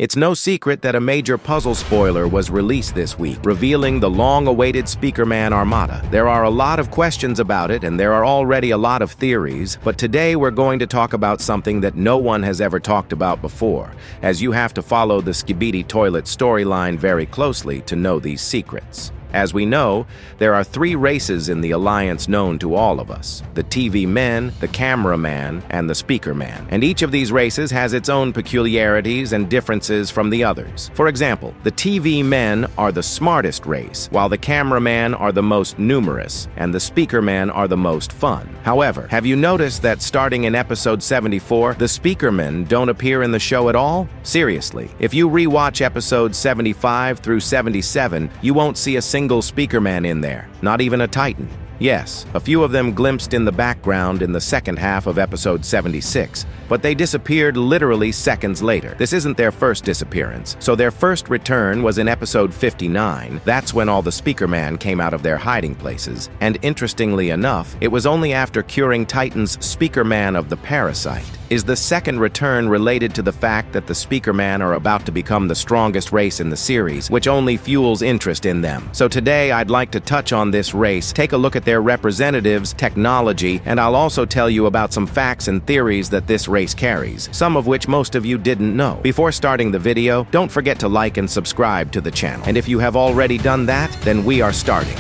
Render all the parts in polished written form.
It's no secret that a major puzzle spoiler was released this week, revealing the long-awaited Speakerman armada. There are a lot of questions about it, and there are already a lot of theories, but today we're going to talk about something that no one has ever talked about before, as you have to follow the Skibidi Toilet storyline very closely to know these secrets. As we know, there are 3 races in the Alliance known to all of us: the TV men, the Cameraman, and the Speakerman. And each of these races has its own peculiarities and differences from the others. For example, the TV men are the smartest race, while the Cameraman are the most numerous, and the Speakerman are the most fun. However, have you noticed that starting in episode 74, the Speakermen don't appear in the show at all? Seriously, if you rewatch episodes 75 through 77, you won't see a single Speakerman in there, not even a Titan. Yes, a few of them glimpsed in the background in the second half of episode 76, but they disappeared literally seconds later. This isn't their first disappearance, so their first return was in episode 59. That's when all the Speakerman came out of their hiding places, and interestingly enough, it was only after curing Titan's Speakerman of the parasite. Is the second return related to the fact that the Speakerman are about to become the strongest race in the series, which only fuels interest in them? So today I'd like to touch on this race, take a look at their representatives, technology, and I'll also tell you about some facts and theories that this race carries, some of which most of you didn't know. Before starting the video, don't forget to like and subscribe to the channel. And if you have already done that, then we are starting.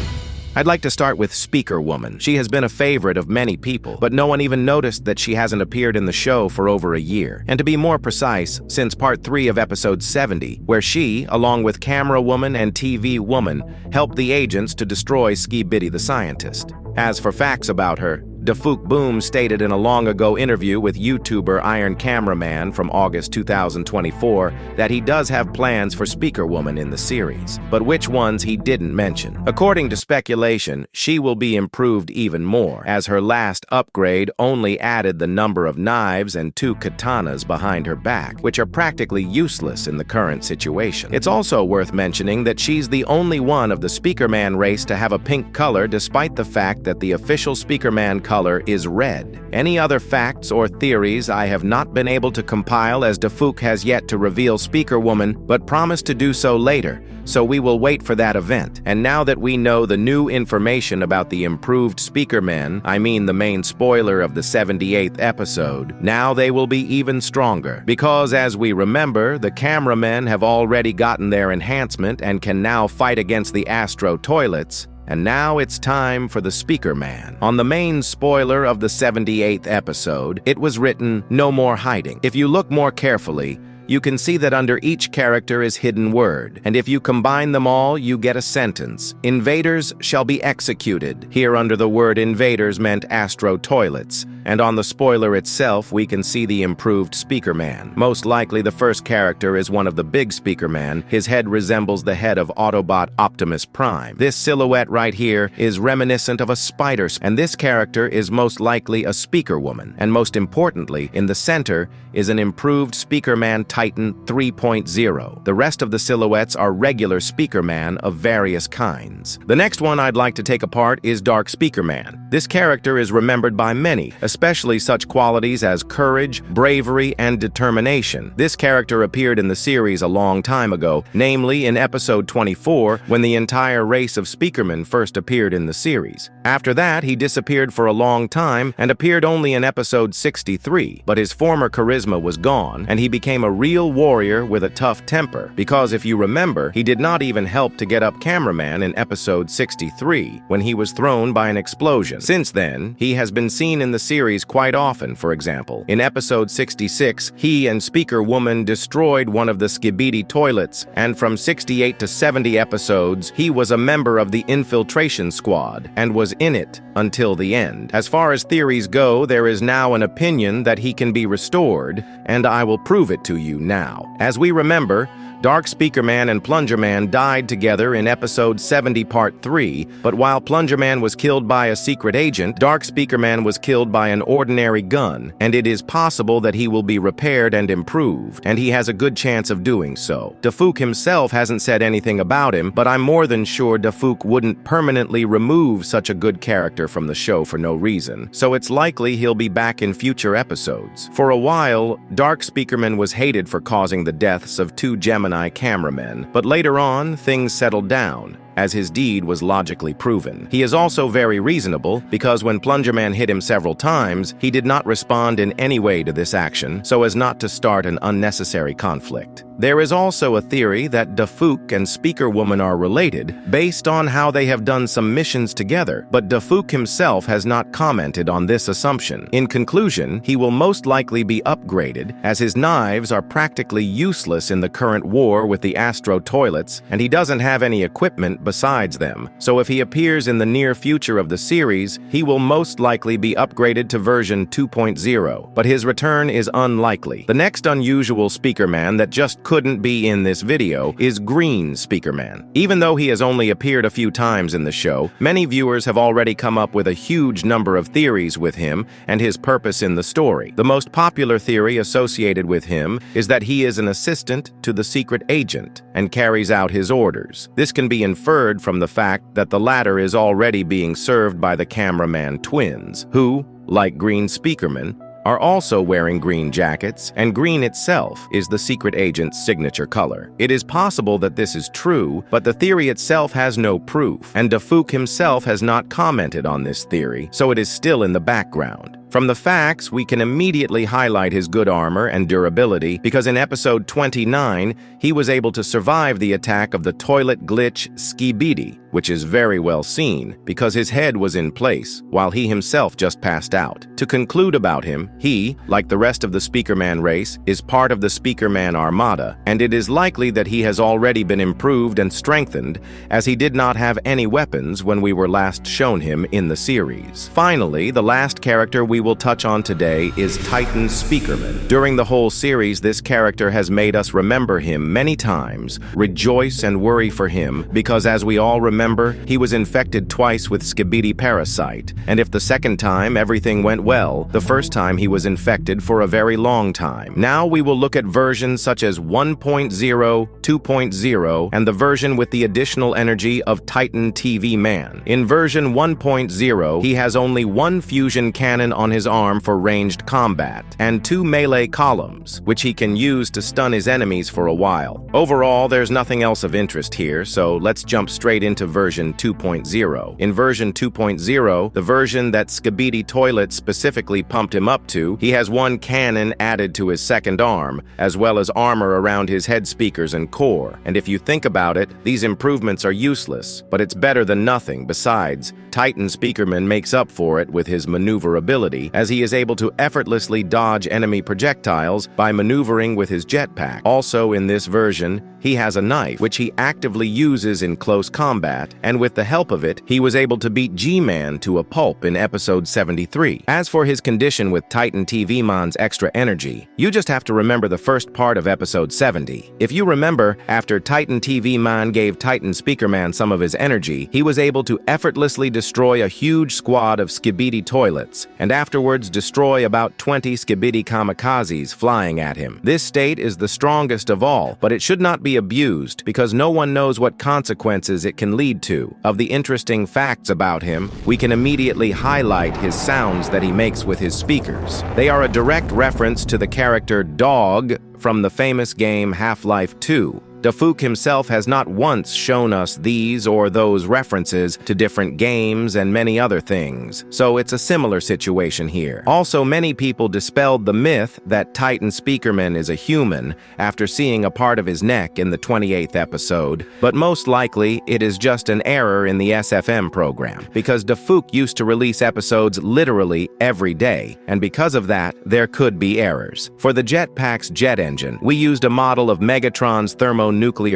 I'd like to start with Speakerwoman. She has been a favorite of many people, but no one even noticed that she hasn't appeared in the show for over a year. And to be more precise, since part 3 of episode 70, where she, along with Camerawoman and TV Woman, helped the agents to destroy Skibidi the scientist. As for facts about her, Dafuk Boom stated in a long-ago interview with YouTuber Iron Cameraman from August 2024 that he does have plans for Speakerwoman in the series, but which ones he didn't mention. According to speculation, she will be improved even more, as her last upgrade only added the number of knives and 2 katanas behind her back, which are practically useless in the current situation. It's also worth mentioning that she's the only one of the Speakerman race to have a pink color, despite the fact that the official Speakerman color is red. Any other facts or theories I have not been able to compile, as Dafuk has yet to reveal Speakerwoman, but promised to do so later, so we will wait for that event. And now that we know the new information about the improved Speakermen, I mean the main spoiler of the 78th episode, now they will be even stronger, because as we remember, the Cameramen have already gotten their enhancement and can now fight against the Astro Toilets. And now it's time for the Speakerman. On the main spoiler of the 78th episode, it was written, "No more hiding." If you look more carefully, you can see that under each character is hidden word, and if you combine them all, you get a sentence. Invaders shall be executed. Here under the word invaders meant Astro Toilets, and on the spoiler itself we can see the improved Speakerman. Most likely the first character is one of the big Speakerman. His head resembles the head of Autobot Optimus Prime. This silhouette right here is reminiscent of a spider, and this character is most likely a Speakerwoman. And most importantly, in the center is an improved Speakerman Titan 3.0. The rest of the silhouettes are regular Speakerman of various kinds. The next one I'd like to take apart is Dark Speakerman. This character is remembered by many, especially such qualities as courage, bravery, and determination. This character appeared in the series a long time ago, namely in episode 24, when the entire race of Speakermen first appeared in the series. After that, he disappeared for a long time and appeared only in episode 63, but his former charisma was gone, and he became a real warrior with a tough temper, because if you remember, he did not even help to get up Cameraman in episode 63, when he was thrown by an explosion. Since then, he has been seen in the series quite often. For example, in episode 66, he and Speakerwoman destroyed one of the Skibidi toilets, and from 68 to 70 episodes, he was a member of the infiltration squad, and was in it until the end. As far as theories go, there is now an opinion that he can be restored, and I will prove it to you now. As we remember, Dark Speakerman and Plungerman died together in episode 70 Part 3, but while Plungerman was killed by a secret agent, Dark Speakerman was killed by an ordinary gun, and it is possible that he will be repaired and improved, and he has a good chance of doing so. Dafook himself hasn't said anything about him, but I'm more than sure Dafook wouldn't permanently remove such a good character from the show for no reason, so it's likely he'll be back in future episodes. For a while, Dark Speakerman was hated for causing the deaths of 2 Gemini cameramen, but later on, things settled down, as his deed was logically proven. He is also very reasonable, because when Plungerman hit him several times, he did not respond in any way to this action, so as not to start an unnecessary conflict. There is also a theory that Dafook and Speakerwoman are related, based on how they have done some missions together, but Dafook himself has not commented on this assumption. In conclusion, he will most likely be upgraded, as his knives are practically useless in the current war with the Astro toilets, and he doesn't have any equipment besides them. So if he appears in the near future of the series, he will most likely be upgraded to version 2.0, but his return is unlikely. The next unusual Speakerman that just couldn't be in this video is Green Speakerman. Even though he has only appeared a few times in the show, many viewers have already come up with a huge number of theories with him and his purpose in the story. The most popular theory associated with him is that he is an assistant to the secret agent and carries out his orders. This can be inferred from the fact that the latter is already being served by the Cameraman twins, who, like Green Speakerman, are also wearing green jackets, and green itself is the secret agent's signature color. It is possible that this is true, but the theory itself has no proof, and Dafook himself has not commented on this theory, so it is still in the background. From the facts, we can immediately highlight his good armor and durability, because in episode 29, he was able to survive the attack of the toilet glitch Skibidi, which is very well seen, because his head was in place, while he himself just passed out. To conclude about him, he, like the rest of the Speakerman race, is part of the Speakerman armada, and it is likely that he has already been improved and strengthened, as he did not have any weapons when we were last shown him in the series. Finally, the last character we will touch on today is Titan Speakerman. During the whole series, this character has made us remember him many times, rejoice and worry for him, because as we all remember, he was infected twice with Skibidi parasite, and if the second time everything went well, the first time he was infected for a very long time. Now we will look at versions such as 1.0, 2.0, and the version with the additional energy of Titan TV Man. In version 1.0, he has only 1 fusion cannon on his arm for ranged combat, and 2 melee columns, which he can use to stun his enemies for a while. Overall, there's nothing else of interest here, so let's jump straight into version 2.0. In version 2.0, the version that Skibidi Toilet specifically pumped him up to, he has 1 cannon added to his second arm, as well as armor around his head speakers and core. And if you think about it, these improvements are useless, but it's better than nothing. Besides, Titan Speakerman makes up for it with his maneuverability, as he is able to effortlessly dodge enemy projectiles by maneuvering with his jetpack. Also in this version, he has a knife, which he actively uses in close combat, and with the help of it, he was able to beat G-Man to a pulp in episode 73. As for his condition with Titan TV Man's extra energy, you just have to remember the first part of episode 70. If you remember, after Titan TV Man gave Titan Speakerman some of his energy, he was able to effortlessly destroy a huge squad of Skibidi toilets, and afterwards destroy about 20 Skibidi kamikazes flying at him. This state is the strongest of all, but it should not be abused, because no one knows what consequences it can lead to. Of the interesting facts about him, we can immediately highlight his sounds that he makes with his speakers. They are a direct reference to the character Dog from the famous game Half-Life 2. Dafook himself has not once shown us these or those references to different games and many other things, so it's a similar situation here. Also, many people dispelled the myth that Titan Speakerman is a human after seeing a part of his neck in the 28th episode, but most likely it is just an error in the SFM program, because Dafook used to release episodes literally every day, and because of that, there could be errors. For the jetpack's jet engine, we used a model of Megatron's thermonuclear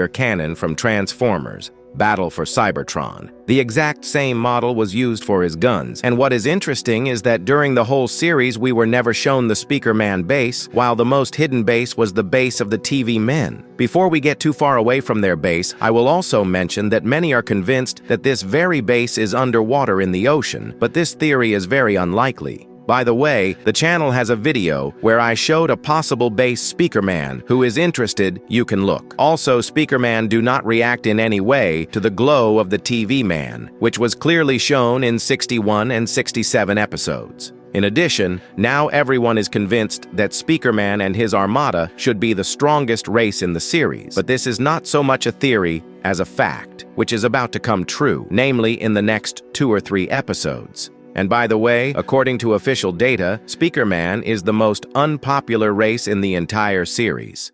cannon from Transformers. Battle for Cybertron. The exact same model was used for his guns, and what is interesting is that during the whole series we were never shown the Speakerman base, while the most hidden base was the base of the TV men. Before we get too far away from their base, I will also mention that many are convinced that this very base is underwater in the ocean, but this theory is very unlikely. By the way, the channel has a video where I showed a possible base Speakerman. Who is interested, you can look. Also, Speakerman do not react in any way to the glow of the TV man, which was clearly shown in 61 and 67 episodes. In addition, now everyone is convinced that Speakerman and his armada should be the strongest race in the series, but this is not so much a theory as a fact, which is about to come true, namely in the next 2 or 3 episodes. And by the way, according to official data, Speakerman is the most unpopular race in the entire series.